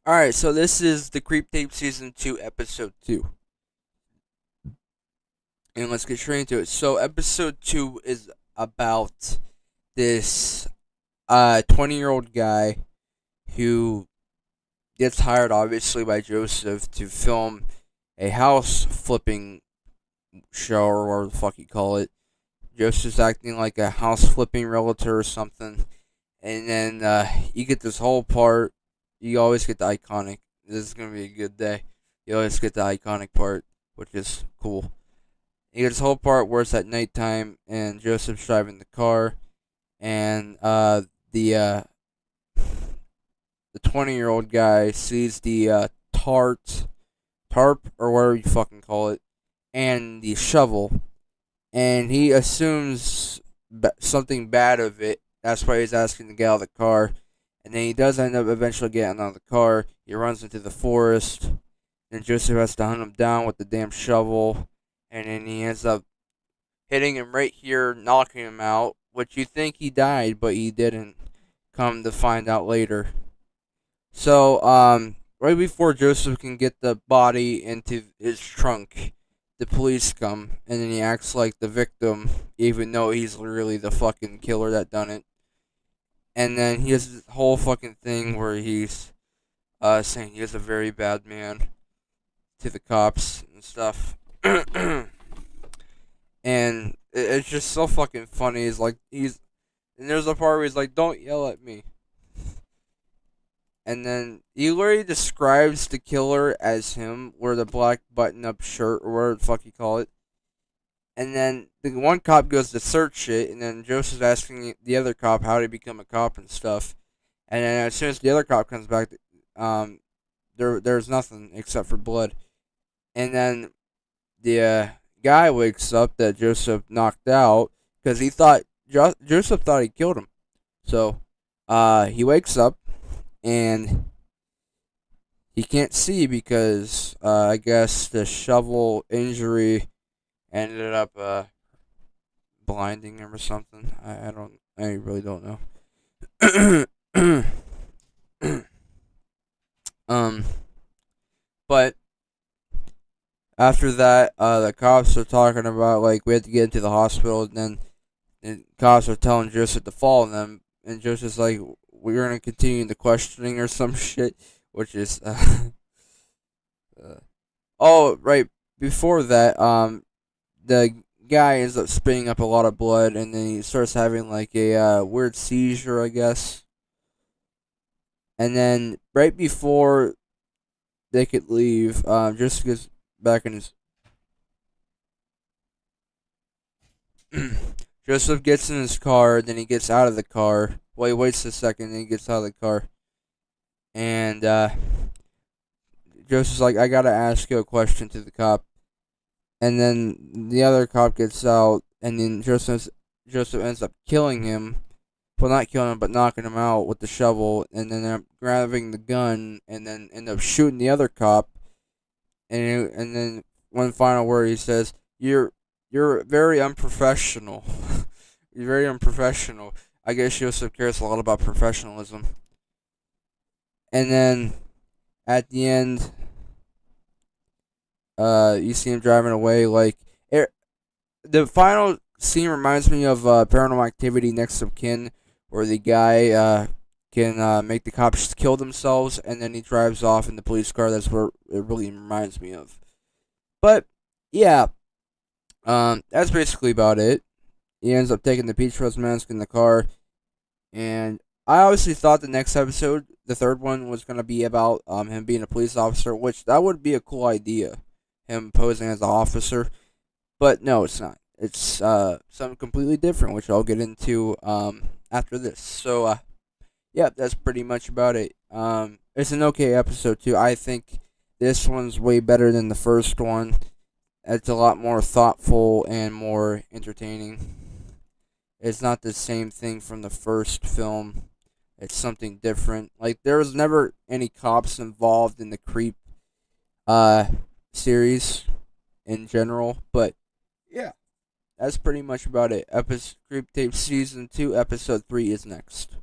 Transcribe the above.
Alright, so this is the Creep Tape Season 2, Episode 2. And let's get straight into it. So, Episode 2 is about this 20-year-old guy who gets hired, obviously, by Joseph to film a house flipping show, or whatever the fuck you call it. Joseph's acting like a house flipping realtor or something. And then you get this whole part. You always get the iconic. This is going to be a good day. You always get the iconic part, which is cool. You get this whole part where it's at nighttime and Joseph's driving the car, and the 20-year-old guy sees the tarp or whatever you fucking call it, and the shovel, and he assumes something bad of it. That's why he's asking to get out of the car. And then he does end up eventually getting out of the car. He runs into the forest. And Joseph has to hunt him down with the damn shovel. And then he ends up hitting him right here, knocking him out. Which you think he died, but he didn't. Come to find out later. So, right before Joseph can get the body into his trunk, the police come. And then he acts like the victim, even though he's literally the fucking killer that done it. And then he has this whole fucking thing where he's saying he is a very bad man to the cops and stuff. And it's just so fucking funny. And there's a part where he's like, "Don't yell at me." And then he literally describes the killer as him, wear the black button-up shirt or whatever the fuck you call it. And then the one cop goes to search it, and then Joseph's asking the other cop how to become a cop and stuff. And then as soon as the other cop comes back, there's nothing except for blood. And then the guy wakes up that Joseph knocked out because he thought Joseph thought he killed him. So he wakes up and he can't see because I guess the shovel injury ended up blinding him or something. I really don't know. um, but after that, the cops are talking about like we had to get into the hospital, and then the cops are telling Joseph to follow them, and Joseph's like, "We're gonna continue the questioning or some shit," which is uh, oh right before that, the guy ends up spitting up a lot of blood, and then he starts having like a weird seizure, I guess. And then right before they could leave, just gets back in his. Joseph gets in his car, then he gets out of the car. Well, he waits a second, then he gets out of the car. And Joseph's like, "I gotta ask you a question," to the cop. And then the other cop gets out, and then Joseph ends up killing him. Well, not killing him, but knocking him out with the shovel, and then grabbing the gun, and then end up shooting the other cop. And then one final word he says, "You're very unprofessional. You're very unprofessional." I guess Joseph cares a lot about professionalism. And then at the end, you see him driving away. The final scene reminds me of Paranormal Activity: Next of Kin, where the guy can make the cops kill themselves, and then he drives off in the police car. That's what it really reminds me of. But yeah, that's basically about it. He ends up taking the Peach Rose mask in the car, and I obviously thought the next episode, the third one, was gonna be about him being a police officer, which that would be a cool idea, him posing as an officer. But no, it's not. It's something completely different, which I'll get into after this. So yeah, that's pretty much about it. It's an okay episode too. I think this one's way better than the first one. It's a lot more thoughtful and more entertaining. It's not the same thing from the first film. It's something different. Like there was never any cops involved in the Creep uh series in general, but yeah, that's pretty much about it. Creep Tape Season 2, Episode 3 is next.